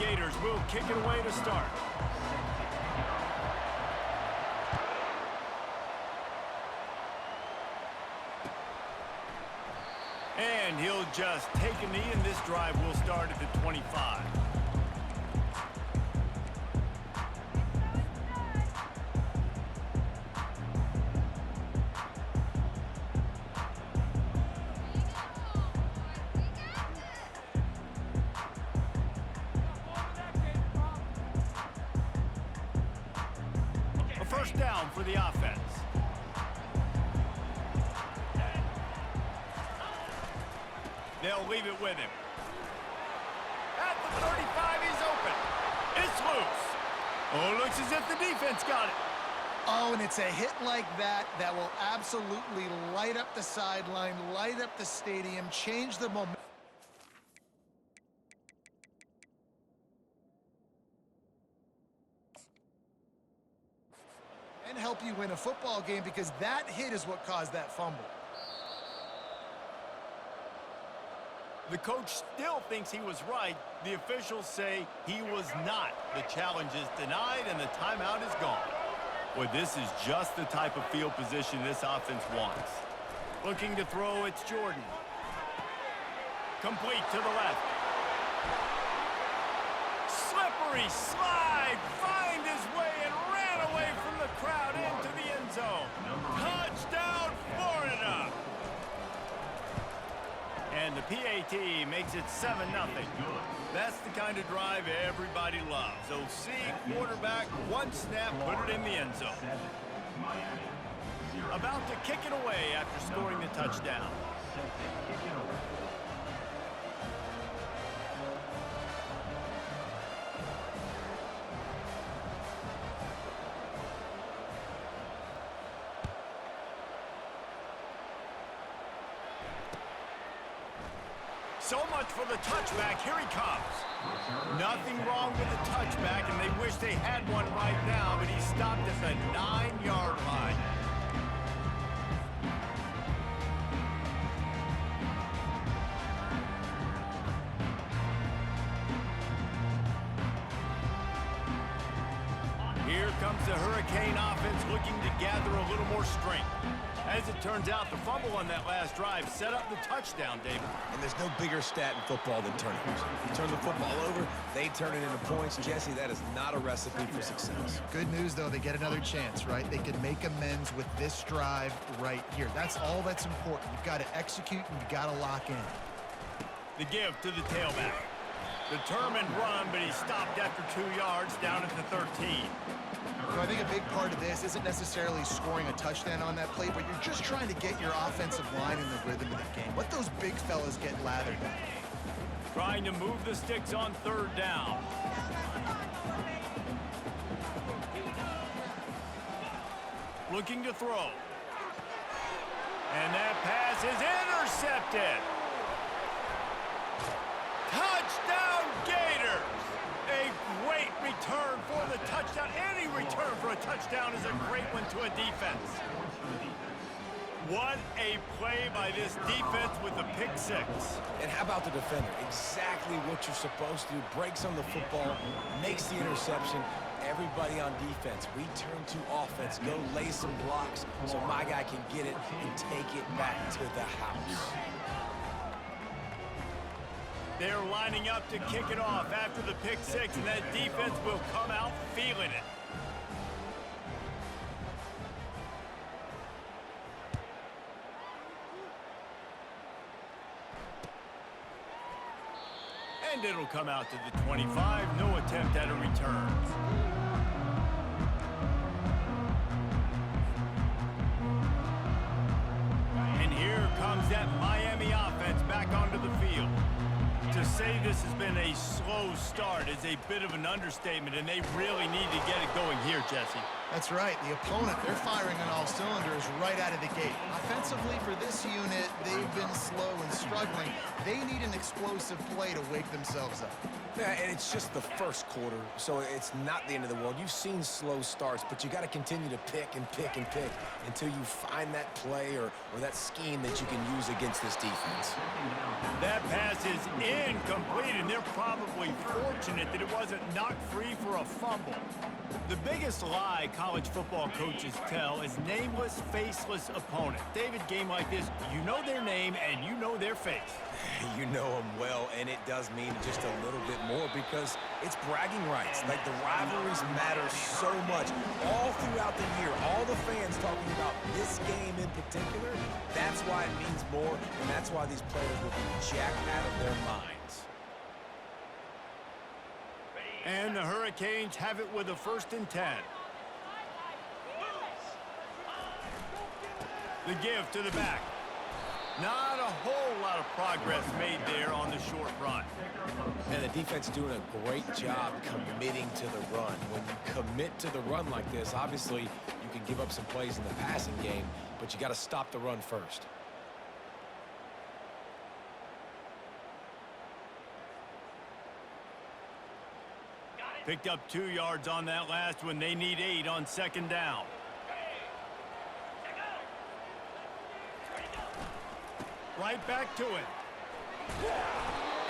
Gators will kick it away to start. And he'll just take a knee, and this drive will start at the 25. A first down for the offense. They'll leave it with him. At the 35, he's open. It's loose. Oh, looks as if the defense got it. Oh, and it's a hit like that that will absolutely light up the sideline, light up the stadium, change the momentum. And help you win a football game, because that hit is what caused that fumble. The coach still thinks he was right. The officials say he was not. The challenge is denied, and the timeout is gone. Boy, this is just the type of field position this offense wants. Looking to throw, it's Jordan. Complete to the left. Slippery slide, find his way and ran away from the crowd into the end zone. Touchdown, Florida! And the PAT makes it 7-0. That's the kind of drive everybody loves. OC, quarterback, one snap, put it in the end zone. About to kick it away after scoring the touchdown. So much for the touchback. Here he comes. Nothing wrong with the touchback, and they wish they had one right now, but he stopped at the 9-yard line. Here comes the Hurricane offense looking to gather a little more strength. As it turns out, the fumble on that last drive set up the touchdown, David. And there's no bigger stat in football than turnovers. You turn the football over, they turn it into points. Jesse, that is not a recipe for success. Good news, though, they get another chance, right? They can make amends with this drive right here. That's all that's important. You've got to execute, and you've got to lock in. The give to the tailback. Determined run, but he stopped after 2 yards down at the 13. So I think a big part of this isn't necessarily scoring a touchdown on that play, but you're just trying to get your offensive line in the rhythm of the game. Let those big fellas get lathered up. Trying to move the sticks on third down. Looking to throw. And that pass is intercepted. Touchdown, Gators! A great return for the touchdown. Any return for a touchdown is a great one to a defense. What a play by this defense with a pick six. And how about the defender? Exactly what you're supposed to do. Breaks on the football, makes the interception. Everybody on defense, we turn to offense. Go lay some blocks so my guy can get it and take it back to the house. They're lining up to kick it off after the pick six, and that defense will come out feeling it. And it'll come out to the 25. No attempt at a return. And here comes that Miami offense back onto the field. To say this has been a slow start is a bit of an understatement, and they really need to get it going here, Jesse. That's right. The opponent, they're firing on all cylinders right out of the gate. Offensively, for this unit, they've been slow and struggling. They need an explosive play to wake themselves up. Yeah, and it's just the first quarter, so it's not the end of the world. You've seen slow starts, but you got to continue to pick and pick and pick until you find that play or that scheme that you can use against this defense. That pass is incomplete, and they're probably fortunate that it wasn't knocked free for a fumble. The biggest lie college football coaches tell is nameless, faceless opponent. David, game like this, you know their name and you know their face. You know them well, and it does mean just a little bit more because it's bragging rights. Like, the rivalries matter so much all throughout the year. All the fans talking about this game in particular, that's why it means more, and that's why these players will be jacked out of their minds. And the Hurricanes have it with a 1st and 10. The give to the back. Not a whole lot of progress made there on the short run. And the defense doing a great job committing to the run. When you commit to the run like this, obviously you can give up some plays in the passing game, but you got to stop the run first. Picked up 2 yards on that last one. They need 8 on 2nd down. Right back to it.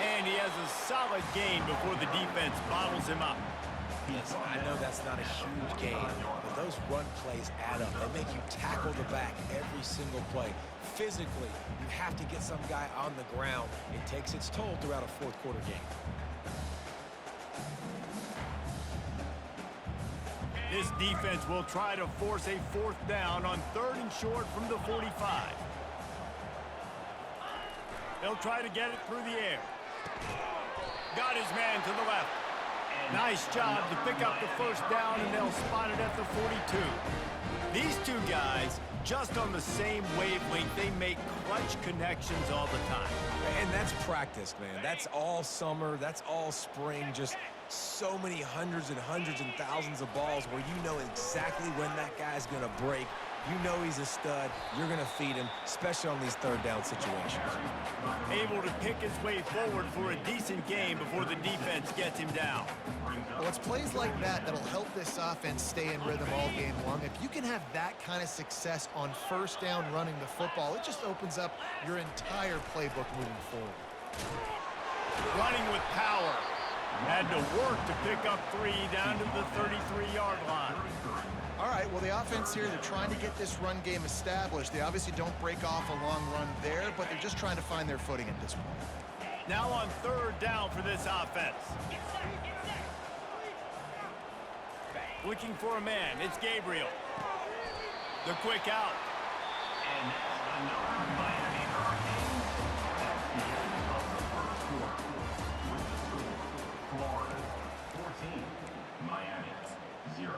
And he has a solid gain before the defense bottles him up. Yes, I know that's not a huge gain, but those run plays add up. They make you tackle the back every single play. Physically, you have to get some guy on the ground. It takes its toll throughout a 4th quarter game. This defense will try to force a 4th down on 3rd and short from the 45. They'll try to get it through the air. Got his man to the left. Nice job to pick up the 1st down, and they'll spot it at the 42. These two guys, just on the same wavelength, they make clutch connections all the time. And that's practice, man. That's all summer. That's all spring. Just so many hundreds and thousands of balls where you know exactly when that guy's going to break. You know he's a stud. You're going to feed him, especially on these 3rd down situations. Able to pick his way forward for a decent game before the defense gets him down. Well, it's plays like that that'll help this offense stay in rhythm all game long. If you can have that kind of success on 1st down running the football, it just opens up your entire playbook moving forward. Running with power. Had to work to pick up 3 down to the 33-yard line. All right, well, the offense here, they're trying to get this run game established. They obviously don't break off a long run there, but they're just trying to find their footing at this point. Now on 3rd down for this offense. Looking for a man. It's Gabriel. The quick out. And another Miami Hurricane. That's the end of the 1st quarter. Florida 14, Miami 0.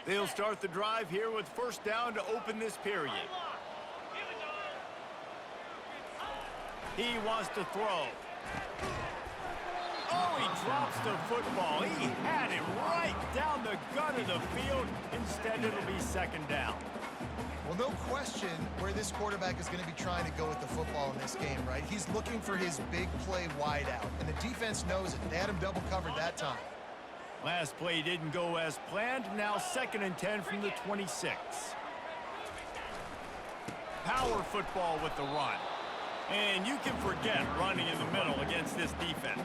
They'll start the drive here with 1st down to open this period. He wants to throw. Oh, he drops the football. He had it right down the gut of the field. Instead, it'll be 2nd down. Well, no question where this quarterback is going to be trying to go with the football in this game, right? He's looking for his big play wide out, and the defense knows it. They had him double covered that time. Last play didn't go as planned. Now 2nd and 10 from the 26. Power football with the run. And you can forget running in the middle against this defense.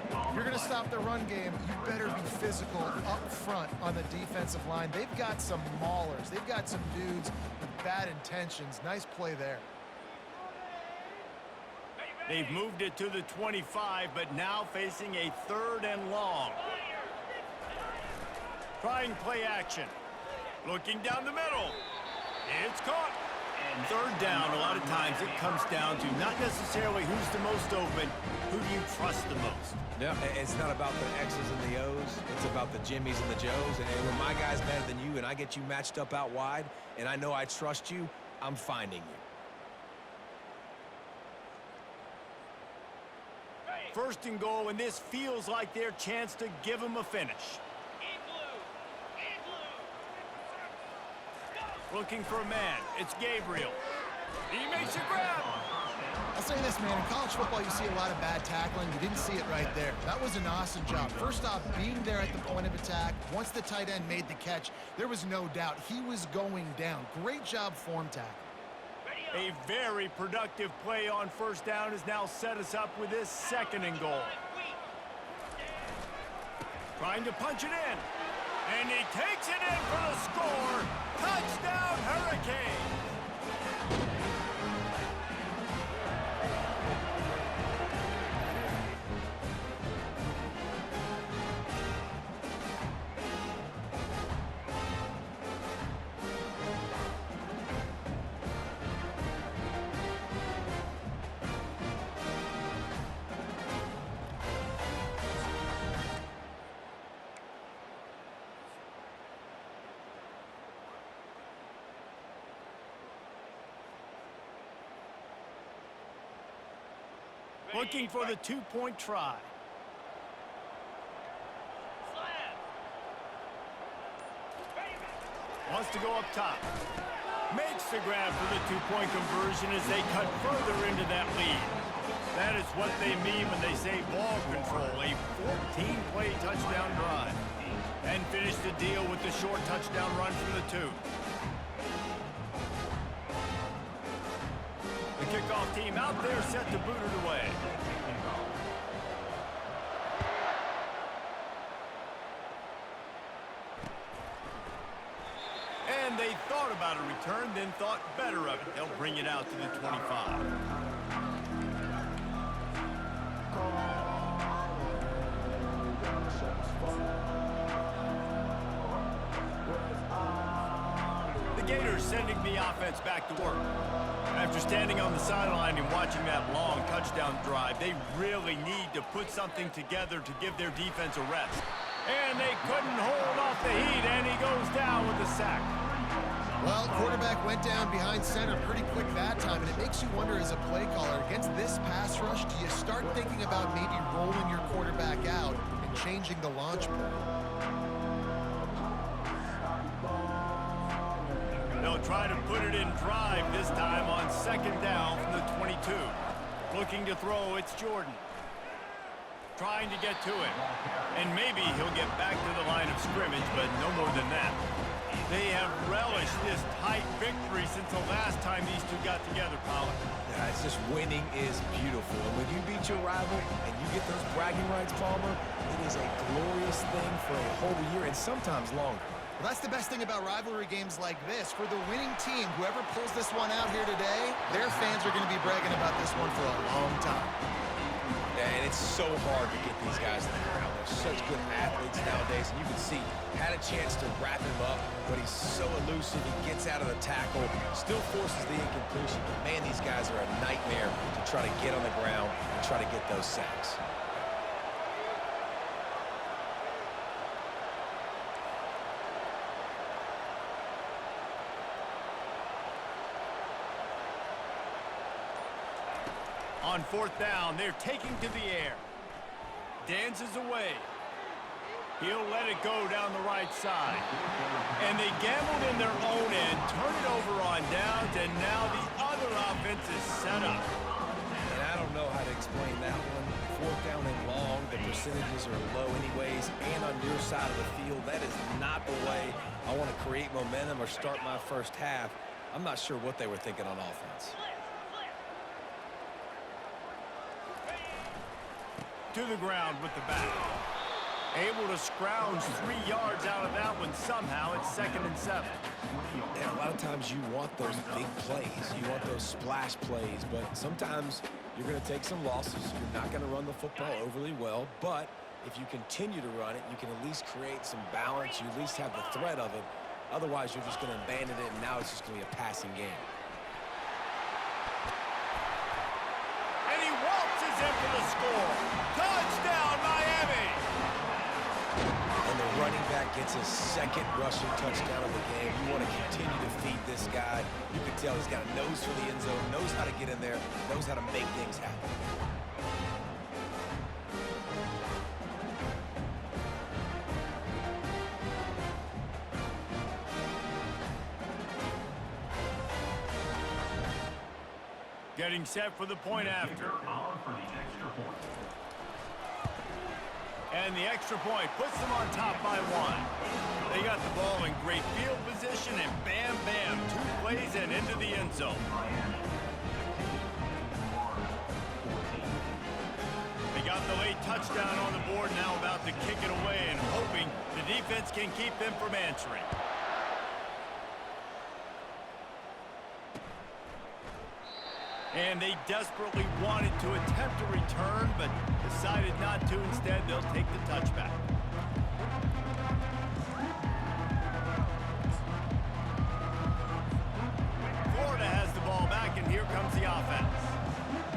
If you're going to stop the run game, you better be physical up front on the defensive line. They've got some maulers. They've got some dudes with bad intentions. Nice play there. They've moved it to the 25, but now facing a 3rd and long. Trying play action. Looking down the middle. It's caught. Third down, a lot of times it comes down to not necessarily who's the most open, who do you trust the most. Yeah, it's not about the X's and the O's. It's about the Jimmies and the Joes. And when my guy's better than you and I get you matched up out wide and I know I trust you, I'm finding you. First and goal, and this feels like their chance to give them a finish. Looking for a man. It's Gabriel. He makes a grab. I'll say this, man. In college football, you see a lot of bad tackling. You didn't see it right there. That was an awesome job. First off, being there at the point of attack. Once the tight end made the catch, there was no doubt he was going down. Great job form tackle. A very productive play on first down has now set us up with this second and goal. Trying to punch it in. And he takes it in for the score. Touchdown, Hurricanes! Looking for the two-point try. Wants to go up top. Makes the grab for the two-point conversion as they cut further into that lead. That is what they mean when they say ball control, a 14-play touchdown drive. And finish the deal with the short touchdown run from the two. The kickoff team out there set to boot it away. And they thought about a return, then thought better of it. They'll bring it out to the 25. The Gators sending the offense back to work. After standing on the sideline and watching that long touchdown drive, they really need to put something together to give their defense a rest. And they couldn't hold off the heat, and he goes down with a sack. Well, quarterback went down behind center pretty quick that time, and it makes you wonder as a play caller, against this pass rush, do you start thinking about maybe rolling your quarterback out and changing the launch point? They'll try to put it in drive this time on second down from the 22. Looking to throw, it's Jordan. Trying to get to it. And maybe he'll get back to the line of scrimmage, but no more than that. They have relished this tight victory since the last time these two got together, Pollard. Yeah, it's just winning is beautiful. And when you beat your rival and you get those bragging rights, Palmer, it is a glorious thing for a whole year and sometimes longer. Well, that's the best thing about rivalry games like this. For the winning team, whoever pulls this one out here today, their fans are going to be bragging about this one for a long time. Yeah, and it's so hard to get these guys in the ground. They're such good athletes nowadays, and you can see, had a chance to wrap him up, but he's so elusive, he gets out of the tackle, still forces the incompletion, but man, these guys are a nightmare to try to get on the ground and try to get those sacks. On fourth down, they're taking to the air. Dances away. He'll let it go down the right side. And they gambled in their own end, turn it over on downs, and now the other offense is set up. And I don't know how to explain that one. Fourth down and long, the percentages are low anyways, and on your side of the field, that is not the way I want to create momentum or start my first half. I'm not sure what they were thinking on offense. To the ground with the back. Able to scrounge 3 yards out of that one somehow. It's 2nd and 7. And a lot of times you want those big plays. You want those splash plays. But sometimes you're going to take some losses. You're not going to run the football overly well. But if you continue to run it, you can at least create some balance. You at least have the threat of it. Otherwise, you're just going to abandon it, and now it's just going to be a passing game. quarterback gets his second rushing touchdown of the game. You want to continue to feed this guy. You can tell he's got a nose for the end zone, knows how to get in there, knows how to make things happen. Getting set for the point after. And the extra point puts them on top by 1. They got the ball in great field position, and bam, bam, 2 plays and into the end zone. They got the late touchdown on the board, now about to kick it away and hoping the defense can keep them from answering. And they desperately wanted to attempt a return, but decided not to. Instead, they'll take the touchback. Florida has the ball back, and here comes the offense.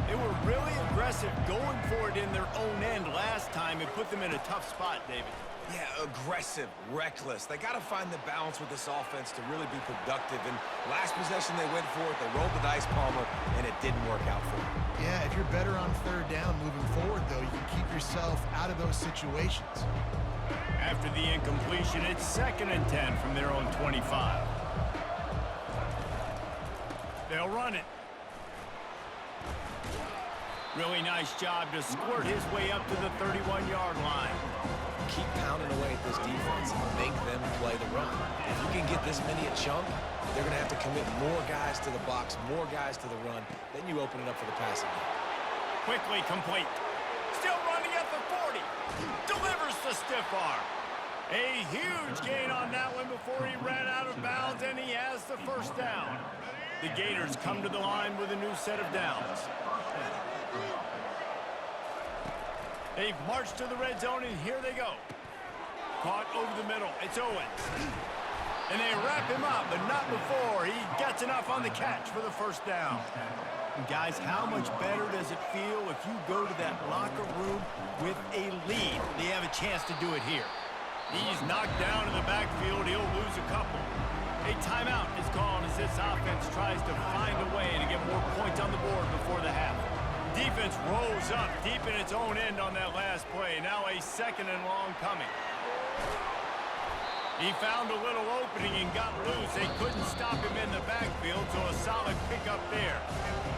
They were really aggressive going for it in their own end last time. It put them in a tough spot, David. Yeah, aggressive, reckless. They got to find the balance with this offense to really be productive. And last possession, they went for it. They rolled the dice, Palmer, and it didn't work out for them. Yeah, if you're better on 3rd down moving forward, though, you can keep yourself out of those situations. After the incompletion, it's 2nd and 10 from their own 25. They'll run it. Really nice job to squirt his way up to the 31-yard line. Keep pounding away at this defense and make them play the run. If you can get this many a chunk, they're going to have to commit more guys to the box, more guys to the run. Then you open it up for the passing game. Quickly complete. Still running at the 40. Delivers the stiff arm. A huge gain on that one before he ran out of bounds, and he has the 1st down. The Gators come to the line with a new set of downs. They've marched to the red zone, and here they go. Caught over the middle. It's Owens. And they wrap him up, but not before he gets enough on the catch for the 1st down. And guys, how much better does it feel if you go to that locker room with a lead? They have a chance to do it here. He's knocked down in the backfield. He'll lose a couple. A timeout is called as this offense tries to find a way to get more points on the board before the half. Defense rolls up deep in its own end on that last play. Now a 2nd and long coming. He found a little opening and got loose. They couldn't stop him in the backfield, so a solid pickup there.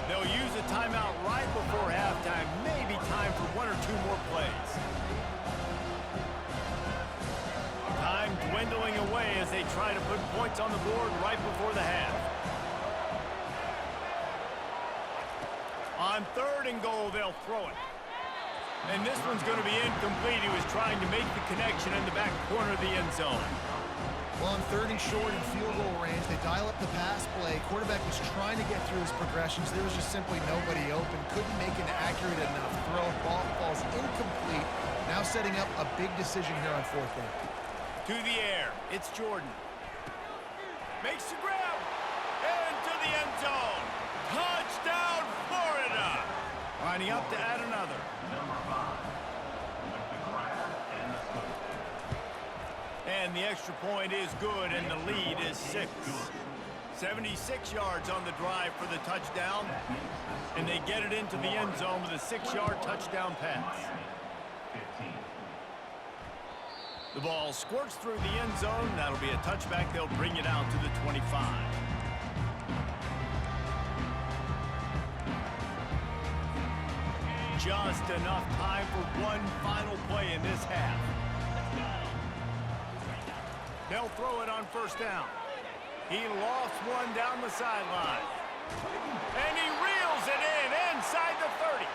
They'll use a timeout right before halftime. Maybe time for 1 or 2 more plays. Time dwindling away as they try to put points on the board right before the half. On 3rd and goal, they'll throw it. And this one's going to be incomplete. He was trying to make the connection in the back corner of the end zone. Well, on 3rd and short in field goal range, they dial up the pass play. Quarterback was trying to get through his progressions. There was just simply nobody open. Couldn't make an accurate enough throw. Ball falls incomplete. Now setting up a big decision here on 4th down. To the air. It's Jordan. Makes the grab. Into the end zone. Touchdown, Florida. Lining up to add another. And the extra point is good, and the lead is 6. 76 yards on the drive for the touchdown, and they get it into the end zone with a 6-yard touchdown pass. The ball squirts through the end zone. That'll be a touchback. They'll bring it out to the 25. Just enough time for one final play in this half. They'll throw it on 1st down. He lofts one down the sideline. And he reels it in inside the 30.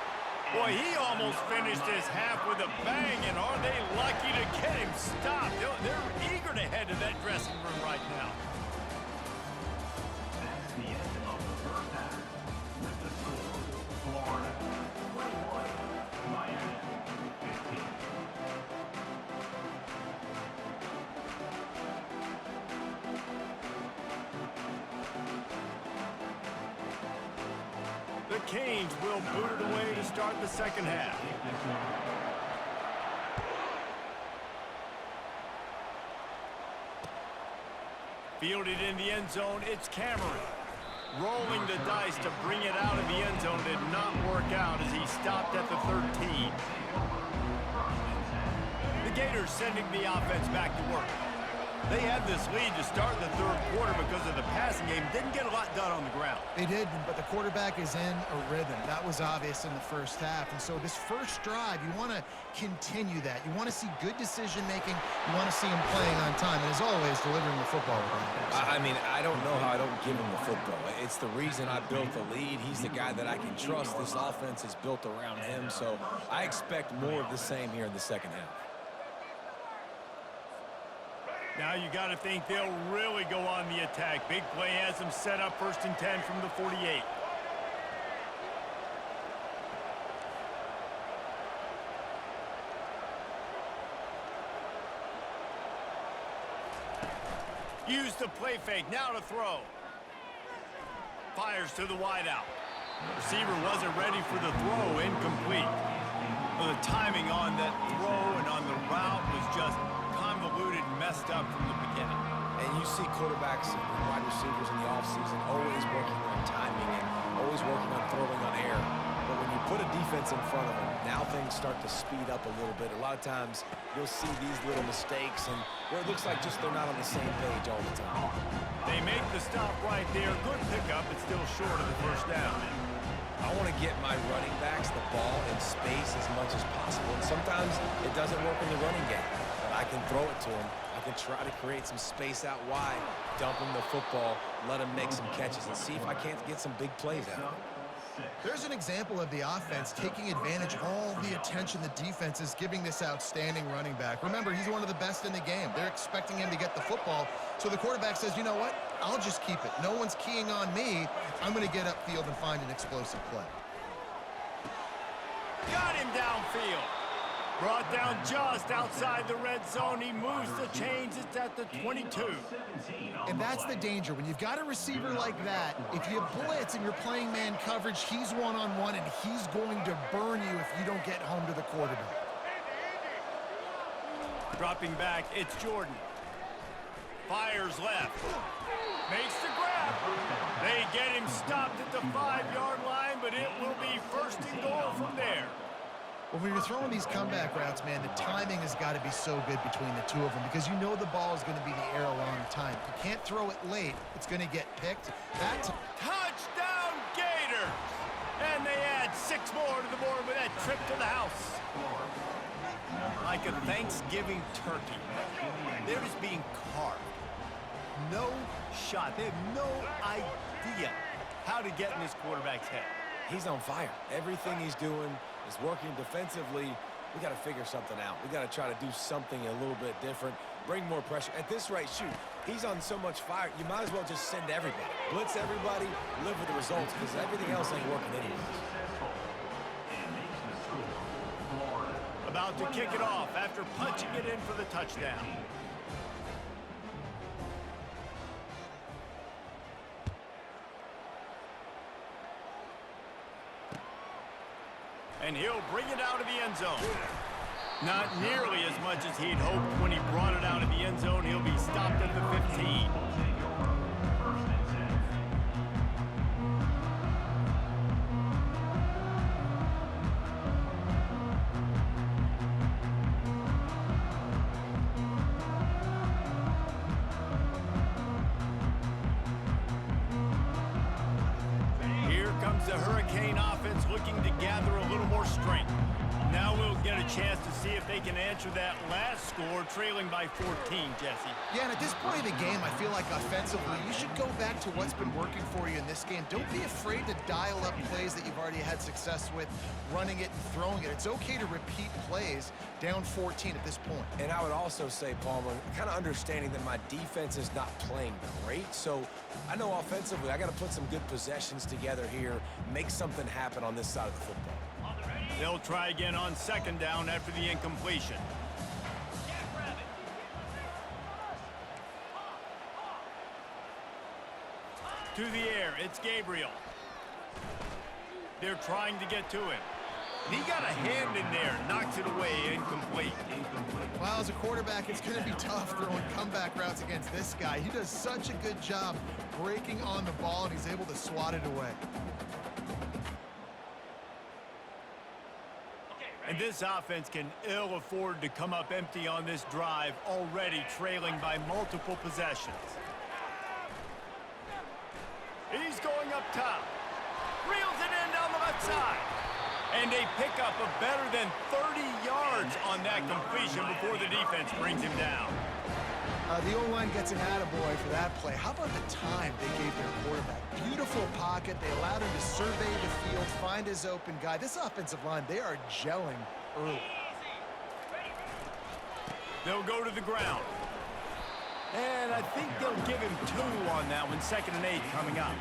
Boy, he almost finished his half with a bang, and are they lucky to get him stopped? They're eager to head to that dressing room right now. That's the end of the 1st half. With the score, Florida 21, Miami 15. The Canes will boot it away to start the 2nd half. Fielded in the end zone, it's Cameron. Rolling the dice to bring it out of the end zone did not work out as he stopped at the 13. The Gators sending the offense back to work. They had this lead to start the third quarter because of the passing game. Didn't get a lot done on the ground. They did, but the quarterback is in a rhythm. That was obvious in the first half. And so this first drive, you want to continue that. You want to see good decision-making. You want to see him playing on time. And as always, delivering the football. I mean, I don't know how I don't give him the football. It's the reason I built the lead. He's the guy that I can trust. This offense is built around him. So I expect more of the same here in the second half. Now you got to think they'll really go on the attack. Big play has them set up 1st and 10 from the 48. Use the play fake. Now to throw. Fires to the wideout. Receiver wasn't ready for the throw. Incomplete. Well, the timing on that throw and on the route was just convoluted and messed up from the beginning. And you see quarterbacks and wide receivers in the offseason always working on timing and always working on throwing on air. But when you put a defense in front of them, now things start to speed up a little bit. A lot of times you'll see these little mistakes and where it looks like just they're not on the same page all the time. They make the stop right there. Good pickup, but still short of the first down. I want to get my running backs the ball in space as much as possible. And sometimes it doesn't work in the running game. I can throw it to him. I can try to create some space out wide, dump him the football, let him make some catches, and see if I can't get some big plays out of it. There's an example of the offense taking advantage of all the attention the defense is giving this outstanding running back. Remember, he's one of the best in the game. They're expecting him to get the football. So the quarterback says, you know what? I'll just keep it. No one's keying on me. I'm going to get upfield and find an explosive play. Got him downfield. Brought down just outside the red zone. He moves the chains. It's at the 22. And that's the danger. When you've got a receiver like that, if you blitz and you're playing man coverage, he's one-on-one, and he's going to burn you if you don't get home to the quarterback. Dropping back, it's Jordan. Fires left. Makes the grab. They get him stopped at the 5-yard line, but it will be 1st and goal from there. Well, when you're throwing these comeback routes, man, the timing has got to be so good between the two of them because you know the ball is going to be the air a long time. You can't throw it late. It's going to get picked. That's touchdown Gators! And they add 6 more to the board with that trip to the house. Like a Thanksgiving turkey. They're just being carved. No shot. They have no idea how to get in this quarterback's head. He's on fire. Everything he's doing is working defensively. We got to figure something out. We got to try to do something a little bit different, bring more pressure. At this rate, shoot, he's on so much fire, you might as well just send everybody. Blitz everybody, live with the results, because everything else ain't working anyways. About to kick it off after punching it in for the touchdown. And he'll bring it out of the end zone. Not nearly as much as he'd hoped when he brought it out of the end zone. He'll be stopped at the 15. Here comes the Hurricane offense looking to gather a little more strength. Now we'll get a chance to see if they can answer that last score, trailing by 14, Jesse. Yeah, and at this point of the game, I feel like offensively, you should go back to what's been working for you in this game. Don't be afraid to dial up plays that you've already had success with, running it and throwing it. It's okay to repeat plays down 14 at this point. And I would also say, Palmer, kind of understanding that my defense is not playing great, so I know offensively I got to put some good possessions together here, make something happen on this side of the football. They'll try again on 2nd down after the incompletion. To the air, it's Gabriel. They're trying to get to him. And he got a hand in there, knocks it away, incomplete. Well, as a quarterback, it's going to be tough throwing comeback routes against this guy. He does such a good job breaking on the ball, and he's able to swat it away. And this offense can ill afford to come up empty on this drive, already trailing by multiple possessions. He's going up top. Reels it in down the left side. And a pickup of better than 30 yards on that completion before the defense brings him down. The O-line gets an attaboy for that play. How about the time they gave their quarterback? Beautiful pocket. They allowed him to survey the field, find his open guy. This offensive line, they are gelling early. They'll go to the ground. And I think they'll give him 2 on that one. 2nd and 8 coming up.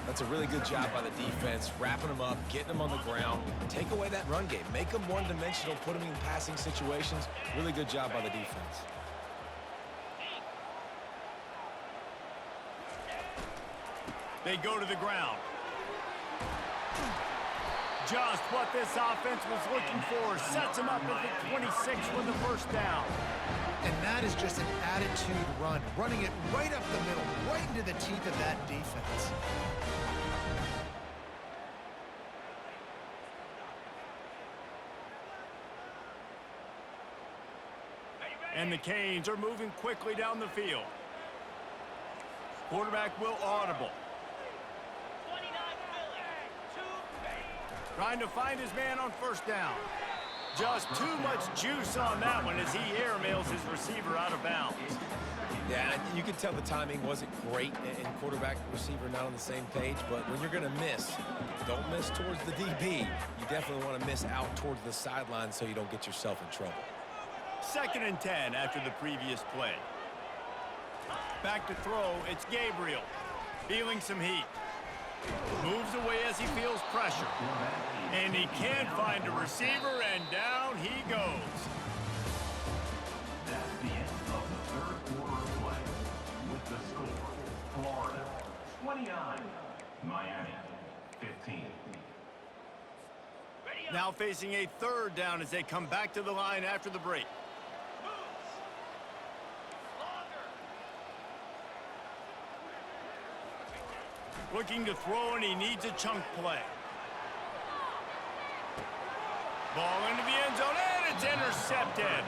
That's a really good job by the defense, wrapping them up, getting them on the ground. Take away that run game. Make them one-dimensional, put them in passing situations. Really good job by the defense. They go to the ground. Just what this offense was looking for. Sets him up at the 26 with the first down. And that is just an attitude run, running it right up the middle, right into the teeth of that defense. And the Canes are moving quickly down the field. Quarterback will audible. Trying to find his man on first down. Just too much juice on that one as he airmails his receiver out of bounds. Yeah, you can tell the timing wasn't great and quarterback and receiver not on the same page, but when you're going to miss, don't miss towards the DB. You definitely want to miss out towards the sideline so you don't get yourself in trouble. 2nd and 10 after the previous play. Back to throw, it's Gabriel. Feeling some heat. Moves away as he feels pressure. And he can't find a receiver, and down he goes. That's the end of the 3rd quarter of play. With the score, Florida 29, Miami 15. Now facing a 3rd down as they come back to the line after the break. Looking to throw, and he needs a chunk play. Ball into the end zone, and it's intercepted.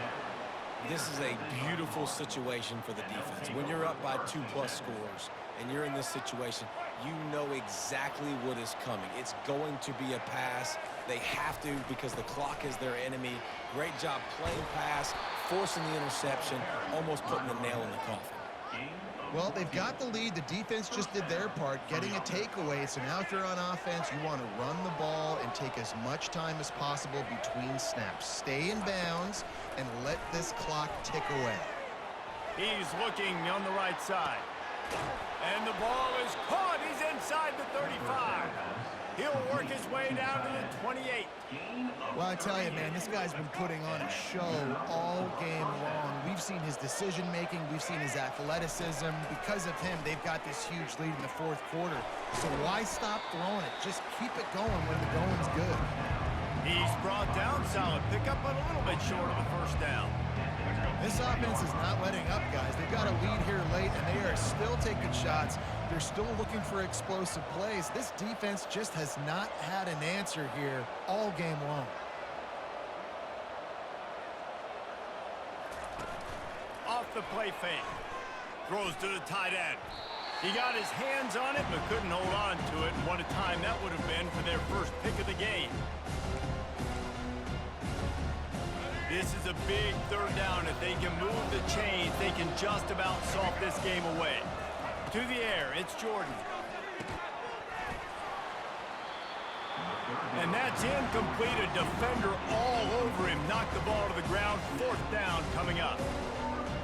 This is a beautiful situation for the defense. When you're up by 2+ scores and you're in this situation, you know exactly what is coming. It's going to be a pass. They have to because the clock is their enemy. Great job playing pass, forcing the interception, almost putting the nail in the coffin. Well, they've got the lead. The defense just did their part, getting a takeaway. So now if you're on offense, you want to run the ball and take as much time as possible between snaps. Stay in bounds and let this clock tick away. He's looking on the right side. And the ball is caught. He's inside the 35. He'll work his way down to the 28. Well, I tell you, man, this guy's been putting on a show all game long. We've seen his decision-making. We've seen his athleticism. Because of him, they've got this huge lead in the 4th quarter. So why stop throwing it? Just keep it going when the going's good. He's brought down, solid pickup, but a little bit short of the first down. This offense is not letting up, guys. They've got a lead here late, and they are still taking shots. They're still looking for explosive plays. This defense just has not had an answer here all game long. Off the play fake. Throws to the tight end. He got his hands on it, but couldn't hold on to it. And what a time that would have been for their first pick of the game. This is a big 3rd down. If they can move the chains, they can just about solve this game away. To the air, it's Jordan. And that's incomplete. A defender all over him. Knocked the ball to the ground. 4th down coming up.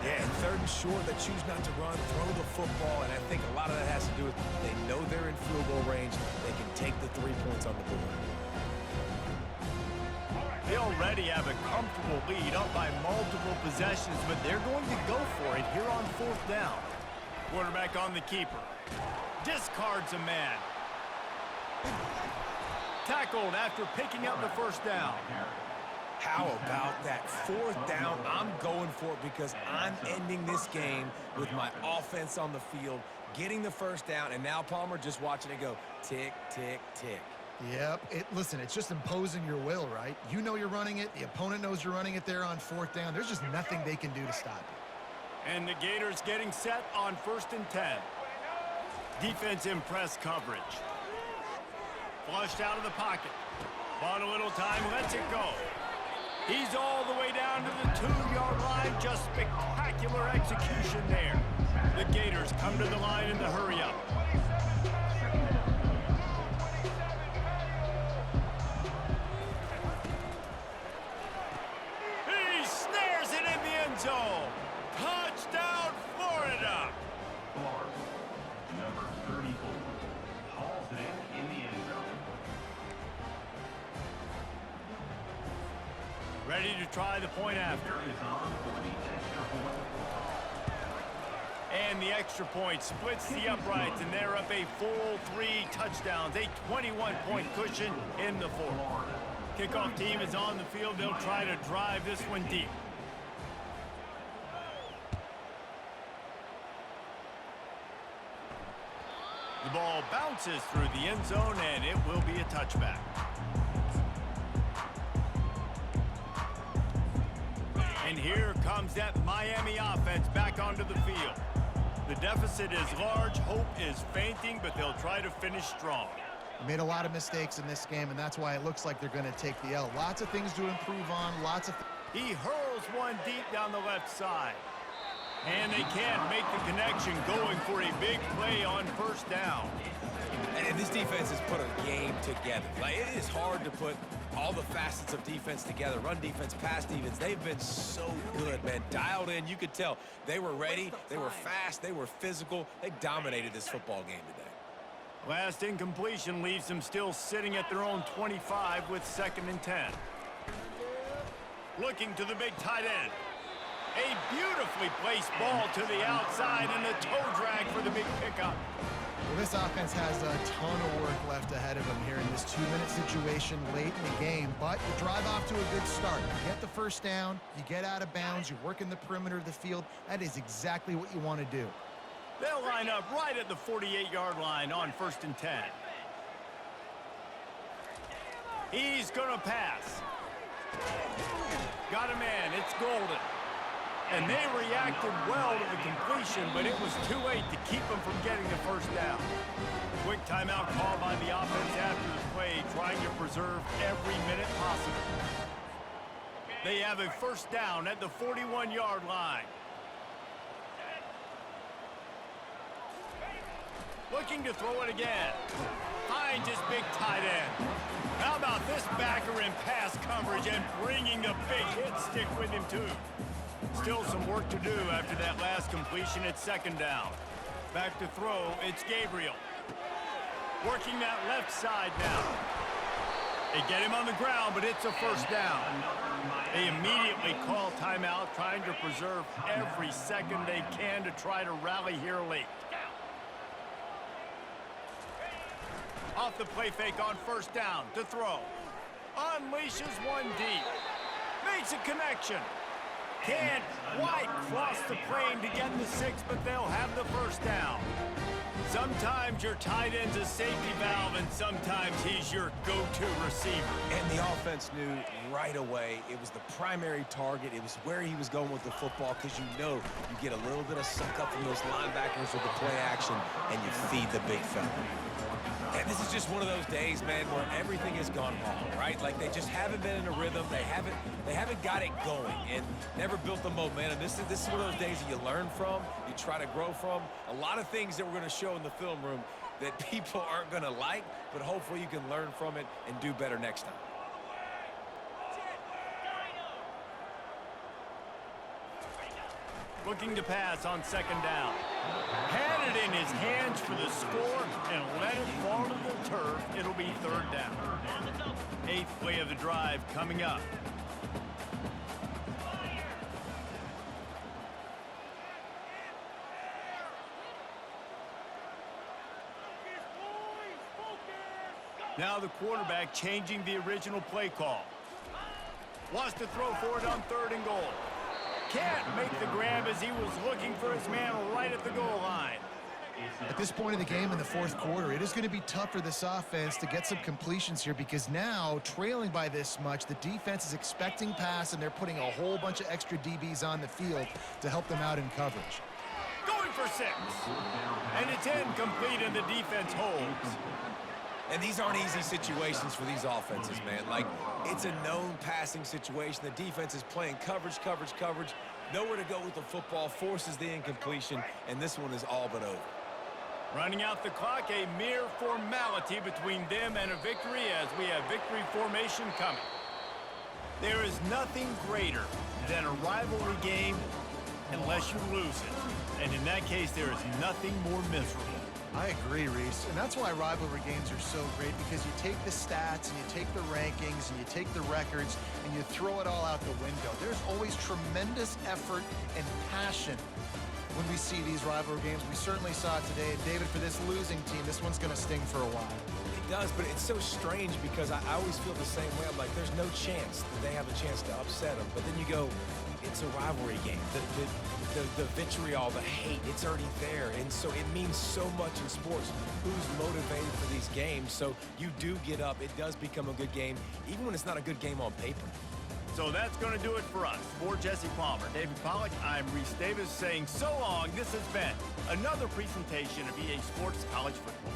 Yeah, 3rd and short, they choose not to run, throw the football, and I think a lot of that has to do with they know they're in field goal range. They can take the 3 points on the board. They already have a comfortable lead up by multiple possessions, but they're going to go for it here on 4th down. Quarterback on the keeper. Discards a man. tackled after picking up the first down. How about that 4th down? I'm going for it because I'm ending this game with my offense on the field, getting the first down, and now, Palmer, just watching it go tick, tick, tick. Yep. Listen, it's just imposing your will, right? You know you're running it. The opponent knows you're running it there on 4th down. There's just nothing they can do to stop you. And the Gators getting set on 1st and 10. Defense in press coverage. Flushed out of the pocket. Bought a little time, lets it go. He's all the way down to the 2-yard line. Just spectacular execution there. The Gators come to the line in the hurry-up. He snares it in the end zone. Touchdown, Florida. Florida, number 34, hauls it in the end zone. Ready to try the point after. Is on for the extra point. And the extra point splits the uprights, and they're up a full 3 touchdowns, a 21-point cushion in the 4th. Kickoff team is on the field. They'll try to drive this one deep. The ball bounces through the end zone, and it will be a touchback. And here comes that Miami offense back onto the field. The deficit is large. Hope is fainting, but they'll try to finish strong. Made a lot of mistakes in this game, and that's why it looks like they're going to take the L. Lots of things to improve on. He hurls one deep down the left side. And they can't make the connection, going for a big play on 1st down. And this defense has put a game together. Like, it is hard to put all the facets of defense together. Run defense, pass defense. They've been so good, man. Dialed in. You could tell they were ready. They were fast. They were physical. They dominated this football game today. Last incompletion leaves them still sitting at their own 25 with 2nd and 10. Looking to the big tight end. A beautifully placed ball to the outside, and the toe drag for the big pickup. Well, this offense has a ton of work left ahead of them here in this 2-minute situation late in the game, but you drive off to a good start. You get the first down, you get out of bounds, you work in the perimeter of the field. That is exactly what you want to do. They'll line up right at the 48-yard line on 1st and 10. He's going to pass. Got a man. It's Golden. And they reacted well to the completion, but it was too late to keep them from getting the first down. Quick timeout called by the offense after the play, trying to preserve every minute possible. They have a first down at the 41-yard line. Looking to throw it again. Finds his big tight end. How about this backer in pass coverage and bringing the big hit stick with him, too. Still some work to do after that last completion at 2nd down. Back to throw, it's Gabriel. Working that left side now. They get him on the ground, but it's a first down. They immediately call timeout, trying to preserve every second they can to try to rally here late. Off the play fake on 1st down to throw. Unleashes one deep. Makes a connection. Can't quite cross the plane to get the 6, but they'll have the first down. Sometimes your tight end's a safety valve, and sometimes he's your go-to receiver. And the offense knew right away it was the primary target. It was where he was going with the football, because you know you get a little bit of suck up from those linebackers with the play action, and you feed the big fella. And this is just one of those days, man, where everything has gone wrong, right? Like, they just haven't been in a rhythm. They haven't got it going and never built the momentum. This is one of those days that you learn from, you try to grow from. A lot of things that we're going to show in the film room that people aren't going to like, but hopefully you can learn from it and do better next time. Looking to pass on 2nd down. Had it in his hands for the score and let it fall to the turf. It'll be 3rd down. 8th play of the drive coming up. Now the quarterback changing the original play call. Wants to throw for it on 3rd and goal. Can't make the grab as he was looking for his man right at the goal line. At this point in the game in the 4th quarter, it is going to be tough for this offense to get some completions here because now, trailing by this much, the defense is expecting pass, and they're putting a whole bunch of extra DBs on the field to help them out in coverage. Going for 6. And it's incomplete, and the defense holds. And these aren't easy situations for these offenses, man. Like, it's a known passing situation. The defense is playing coverage. Nowhere to go with the football, forces the incompletion, and this one is all but over. Running out the clock, a mere formality between them and a victory as we have victory formation coming. There is nothing greater than a rivalry game unless you lose it. And in that case, there is nothing more miserable. I agree, Reese, and that's why rivalry games are so great, because you take the stats and you take the rankings and you take the records and you throw it all out the window. There's always tremendous effort and passion when we see these rivalry games. We certainly saw it today. And David, for this losing team, this one's going to sting for a while. It does, but it's so strange because I always feel the same way. I'm like, there's no chance that they have a chance to upset them. But then you go, it's a rivalry game. The vitriol, the hate, it's already there. And so it means so much in sports. Who's motivated for these games? So you do get up. It does become a good game, even when it's not a good game on paper. So that's going to do it for us. For Jesse Palmer, David Pollack, I'm Reese Davis saying so long. This has been another presentation of EA Sports College Football.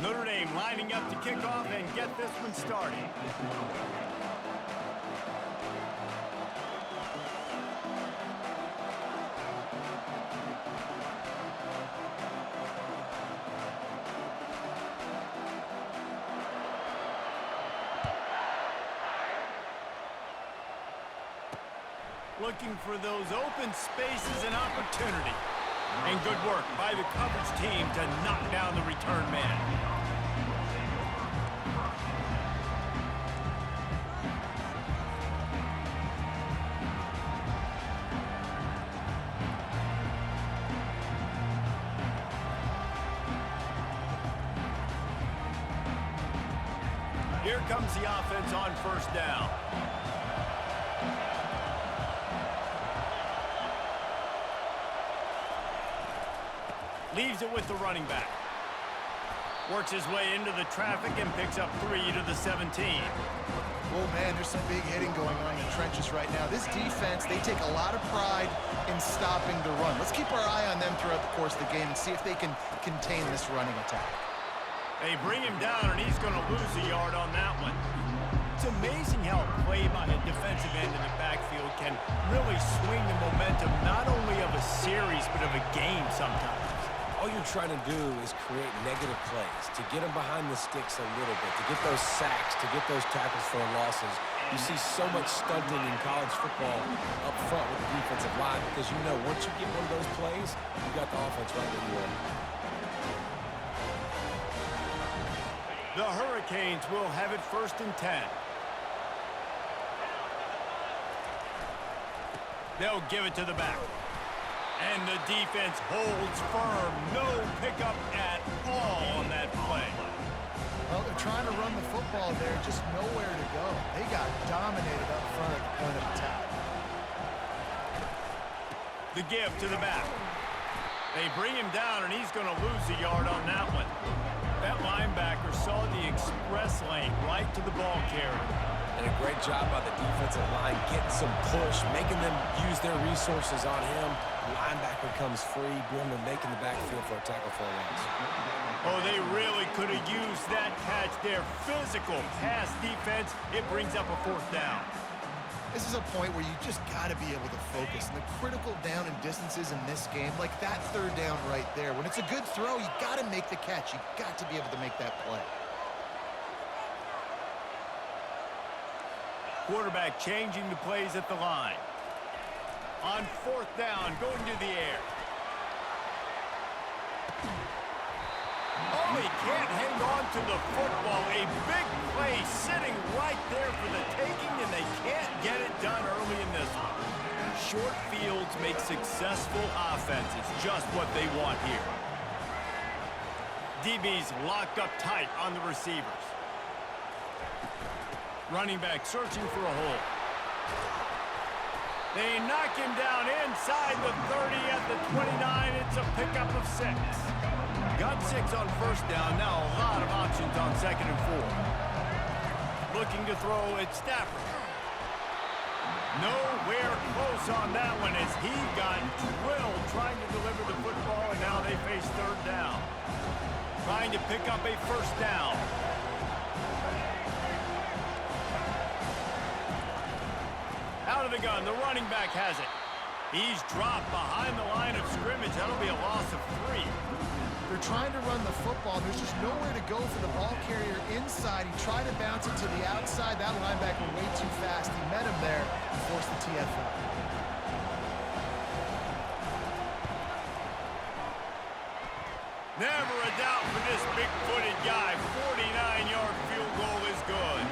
Notre Dame lining up to kick off and get this one started. looking for those open spaces and opportunity. And good work by the coverage team to knock down the return man. Here comes the offense on first down. Leaves it with the running back. Works his way into the traffic and picks up 3 to the 17. Oh, man, there's some big hitting going on in the trenches right now. This defense, they take a lot of pride in stopping the run. Let's keep our eye on them throughout the course of the game and see if they can contain this running attack. They bring him down, and he's going to lose a yard on that one. It's amazing how a play by a defensive end in the backfield can really swing the momentum not only of a series but of a game sometimes. All you're trying to do is create negative plays, to get them behind the sticks a little bit, to get those sacks, to get those tackles for losses. You see so much stunting in college football up front with the defensive line because you know once you get one of those plays, you got the offense right where you are. The Hurricanes will have it 1st and 10. They'll give it to the back. And the defense holds firm. No pickup at all on that play. Well, they're trying to run the football there, just nowhere to go. They got dominated up front at the point of attack. The give to the back. They bring him down, and he's going to lose a yard on that one. That linebacker saw the express lane right to the ball carrier. And a great job by the defensive line, getting some push, making them use their resources on him. The linebacker comes free, boom, and making the backfield for a tackle for a loss. Oh, they really could have used that catch there. Physical pass defense. It brings up a 4th down. This is a point where you just got to be able to focus. And the critical down and distances in this game, like that 3rd down right there, when it's a good throw, you got to make the catch. You got to be able to make that play. Quarterback changing the plays at the line. On 4th down, going to the air. Oh, he can't hang on to the football. A big play sitting right there for the taking, and they can't get it done early in this one. Short fields make successful offenses, just what they want here. DB's locked up tight on the receivers. Running back searching for a hole. They knock him down inside the 30 at the 29. It's a pickup of 6. Got 6 on 1st down. Now a lot of options on 2nd and 4. Looking to throw at Stafford. Nowhere close on that one as he got drilled trying to deliver the football, and now they face 3rd down. Trying to pick up a 1st down. Out of the gun, the running back has it. He's dropped behind the line of scrimmage. That'll be a loss of 3. They're trying to run the football. There's just nowhere to go for the ball carrier inside. He tried to bounce it to the outside. That linebacker way too fast. He met him there and forced the TFL. Never a doubt for this big-footed guy. 49-yard field goal is good.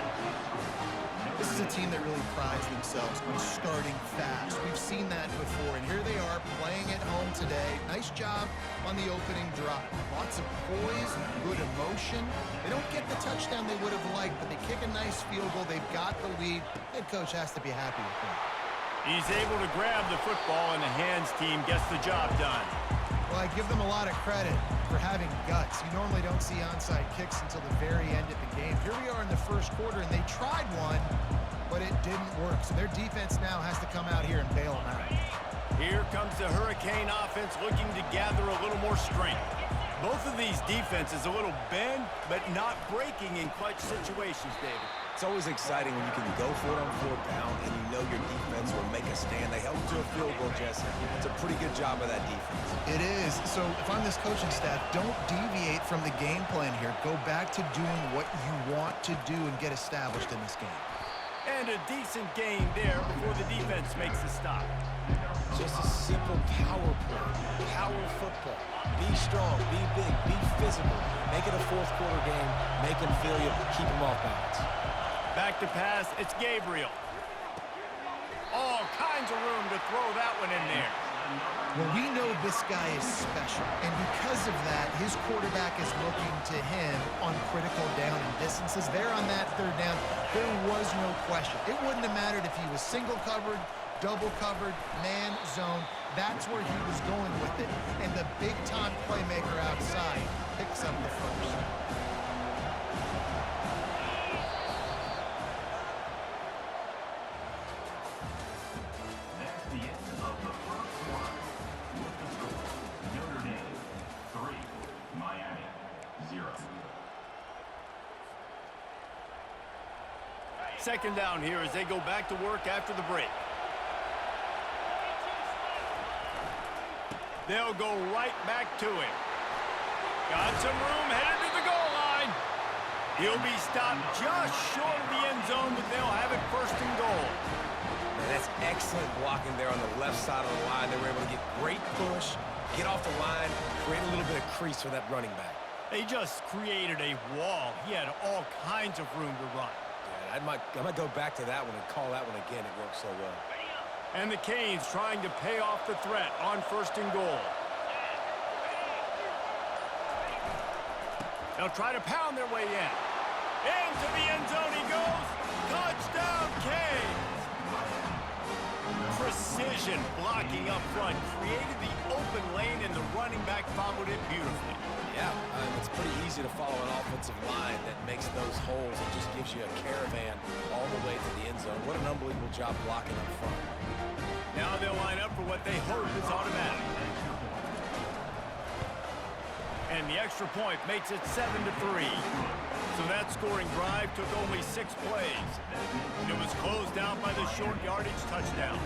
This is a team that really prides themselves on starting fast. We've seen that before, and here they are playing at home today. Nice job on the opening drive. Lots of poise, good emotion. They don't get the touchdown they would have liked, but they kick a nice field goal. They've got the lead. Head coach has to be happy with them. He's able to grab the football, and the hands team gets the job done. Well, I give them a lot of credit for having guts. You normally don't see onside kicks until the very end of the game. Here we are in the 1st quarter, and they tried one, but it didn't work. So their defense now has to come out here and bail them out. Here comes the Hurricane offense looking to gather a little more strength. Both of these defenses a little bend, but not breaking in clutch situations, David. It's always exciting when you can go for it on 4th down and you know your defense will make a stand. They held to a field goal, Jesse. It's a pretty good job of that defense. It is. So if I'm this coaching staff, don't deviate from the game plan here. Go back to doing what you want to do and get established in this game. And a decent gain there before the defense makes the stop. Just a simple power play. Power football. Be strong, be big, be physical. Make it a fourth quarter game. Make them feel you. Keep them off balance. Back to pass, it's Gabriel. All kinds of room to throw that one in there. Well, we know this guy is special, and because of that, his quarterback is looking to him on critical down and distances. There on that third down, there was no question. It wouldn't have mattered if he was single covered, double covered, man, zone. That's where he was going with it, and the big-time playmaker outside picks up the first. That's the end of the first quarter. With the score, Notre Dame 3, Miami 0. Second down here as they go back to work after the break. They'll go right back to him. Got some room, headed to the goal line. He'll be stopped just short of the end zone, but they'll have it first and goal. Man, that's excellent blocking there on the left side of the line. They were able to get great push, get off the line, create a little bit of crease for that running back. They just created a wall. He had all kinds of room to run. Yeah, I might go back to that one and call that one again. It worked so well. And the Canes trying to pay off the threat on first and goal. They'll try to pound their way in. Into the end zone he goes. Touchdown, Canes! Precision blocking up front created the open lane, and the running back followed it beautifully. Yeah, it's pretty easy to follow an offensive line that makes those holes and just gives you a caravan all the way to the end zone. What an unbelievable job blocking up front. Now they'll line up for what they hope is automatic. And the extra point makes it 7-3. So that scoring drive took only 6 plays. And it was closed out by the short yardage touchdown.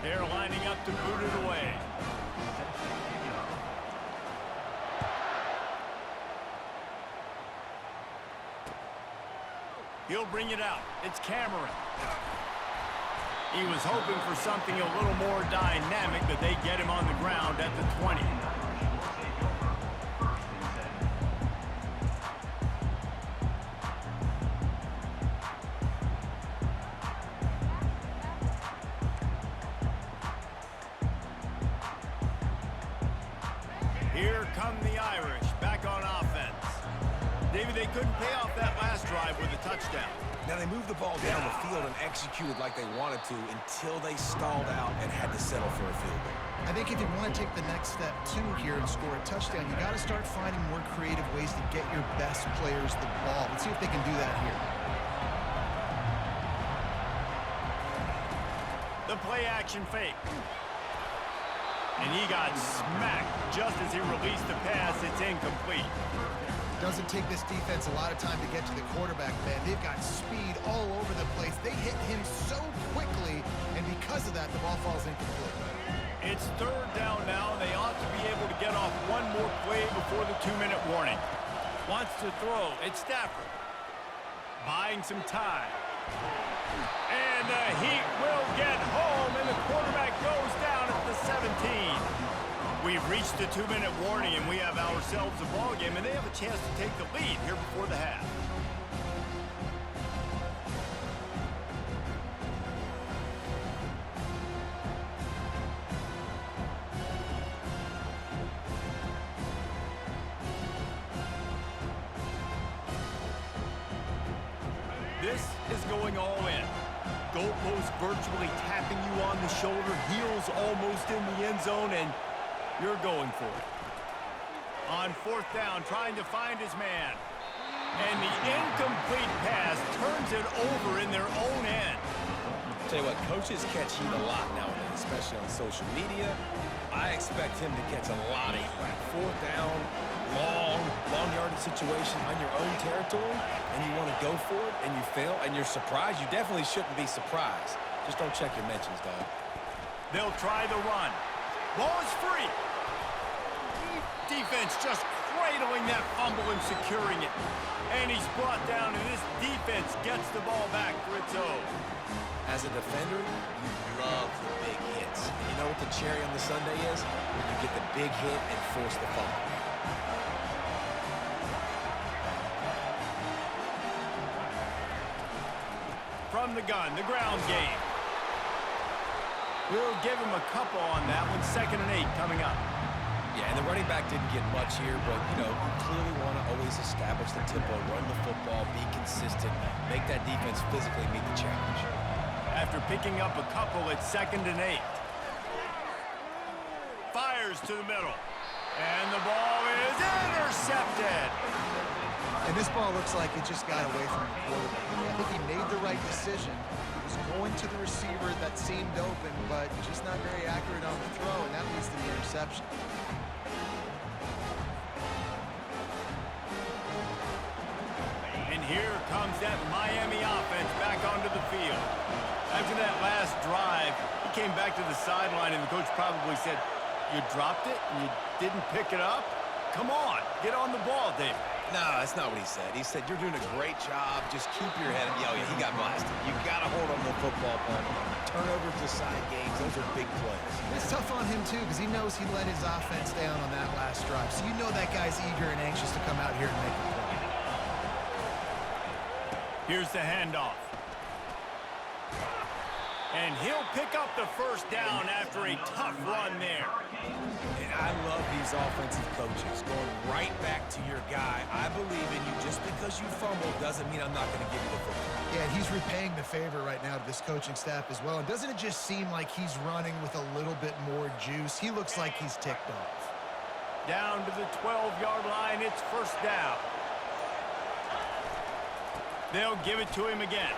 They're lining up to boot it away. He'll bring it out. It's Cameron. He was hoping for something a little more dynamic, but they get him on the ground at the 20. Here come the Irish, back on offense. David, they couldn't pay off that last drive with a touchdown. Now they moved the ball down the field and executed like they wanted to until they stalled out and had to settle for a field goal. I think if you want to take the next step, too, here and score a touchdown, you got to start finding more creative ways to get your best players the ball. Let's see if they can do that here. The play action fake. And he got smacked just as he released the pass. It's incomplete. Doesn't take this defense a lot of time to get to the quarterback, man. They've got speed all over the place. They hit him so quickly, and because of that, the ball falls incomplete. It's third down now. They ought to be able to get off one more play before the 2-minute warning. Wants to throw. It's Stafford. Buying some time. And the Heat will get home, and the quarterback goes down at the 17. We've reached the 2-minute warning, and we have ourselves a ball game, and they have a chance to take the lead here before the half. This is going all in. Goalpost virtually tapping you on the shoulder, heels almost in the end zone, and you're going for it. On fourth down, trying to find his man. And the incomplete pass turns it over in their own end. Tell you what, coaches catch heat a lot nowadays, especially on social media. I expect him to catch a lot of heat. Fourth down, long yardage situation on your own territory, and you want to go for it, and you fail, and you're surprised. You definitely shouldn't be surprised. Just don't check your mentions, dog. They'll try the run. Ball is free. Defense just cradling that fumble and securing it. And he's brought down, and this defense gets the ball back for its own. As a defender, you love the big hits. And you know what the cherry on the sundae is? When you get the big hit and force the fumble. From the gun, the ground game. We'll give him a couple on that one. 2nd and 8 coming up. Yeah, and the running back didn't get much here, but, you know, you clearly want to always establish the tempo, run the football, be consistent, make that defense physically meet the challenge. After picking up a couple, it's 2nd and 8. Fires to the middle. And the ball is intercepted. And this ball looks like it just got away from the quarterback. I think he made the right decision. He was going to the receiver that seemed open, but just not very accurate on the throw, and that leads to the interception. And here comes that Miami offense back onto the field. After that last drive, he came back to the sideline, and the coach probably said, "You dropped it and you didn't pick it up? Come on, get on the ball, David." No, that's not what he said. He said, you're doing a great job. Just keep your head up. Oh, yeah, he got blasted. You got to hold on to the football, Paul. Turnovers decide games. Those are big plays. It's tough on him, too, because he knows he let his offense down on that last drive. So you know that guy's eager and anxious to come out here and make a play. Here's the handoff. And he'll pick up the first down after a tough run there. And I love these offensive coaches going right back to your guy. I believe in you. Just because you fumbled doesn't mean I'm not going to give you the football. Yeah, he's repaying the favor right now to this coaching staff as well. And doesn't it just seem like he's running with a little bit more juice? He looks like he's ticked off. Down to the 12-yard line, it's first down. They'll give it to him again.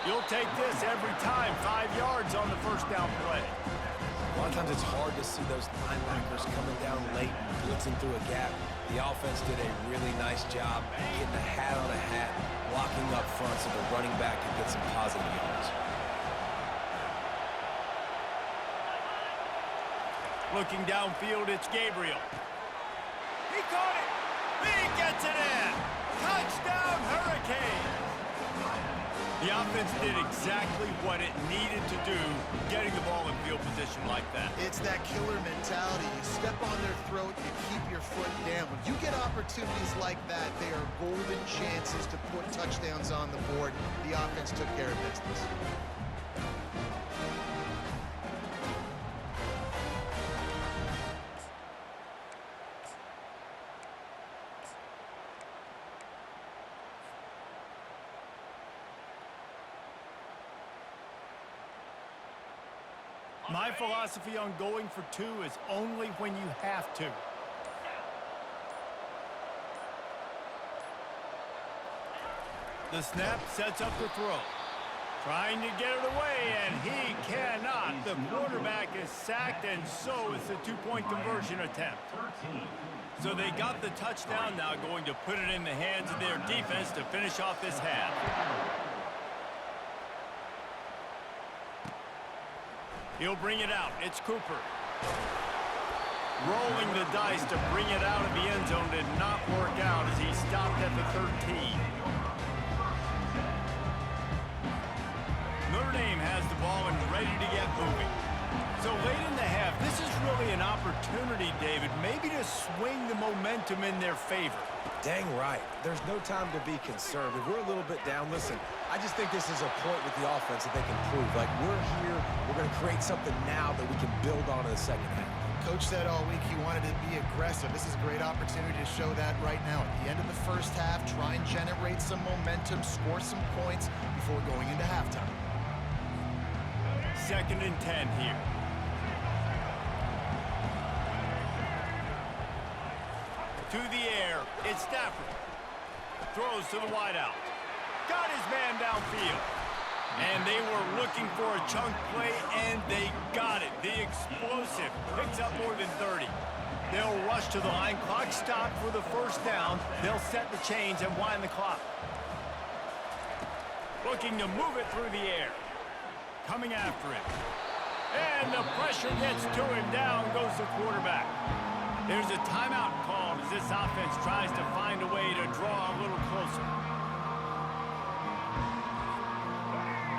You'll take this every time. 5 yards on the first down play. A lot of times it's hard to see those linebackers coming down late and blitzing through a gap. The offense did a really nice job getting a hat on a hat, blocking up front so the running back can get some positive yards. Looking downfield, it's Gabriel. He caught it. He gets it in. Touchdown, Hurricanes. The offense did exactly what it needed to do, getting the ball in field position like that. It's that killer mentality. You step on their throat, you keep your foot down. When you get opportunities like that, they are golden chances to put touchdowns on the board. The offense took care of business. My philosophy on going for 2 is only when you have to. The snap sets up the throw. Trying to get it away, and he cannot. The quarterback is sacked, and so is the 2-point conversion attempt. So they got the touchdown, now going to put it in the hands of their defense to finish off this half. He'll bring it out. It's Cooper. Rolling the dice to bring it out of the end zone did not work out as he stopped at the 13. Notre Dame has the ball and ready to get moving. So late in the half, this is really an opportunity, David, maybe to swing the momentum in their favor. Dang right. There's no time to be concerned. If we're a little bit down, listen, I just think this is a point with the offense that they can prove. Like, we're here, we're going to create something now that we can build on in the second half. Coach said all week he wanted to be aggressive. This is a great opportunity to show that right now. At the end of the first half, try and generate some momentum, score some points before going into halftime. 2nd and 10 here. To the air, it's Stafford. Throws to the wideout. Got his man downfield. And they were looking for a chunk play, and they got it. The explosive picks up more than 30. They'll rush to the line. Clock stopped for the first down. They'll set the chains and wind the clock. Looking to move it through the air. coming after him. And the pressure gets to him. Down goes the quarterback. There's a timeout called as this offense tries to find a way to draw a little closer.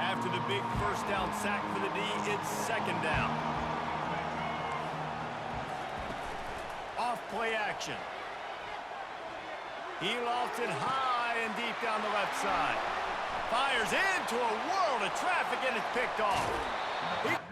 After the big first down sack for the D, it's second down. Off play action. He lofts it high and deep down the left side. Fires into a world of traffic and it's picked off.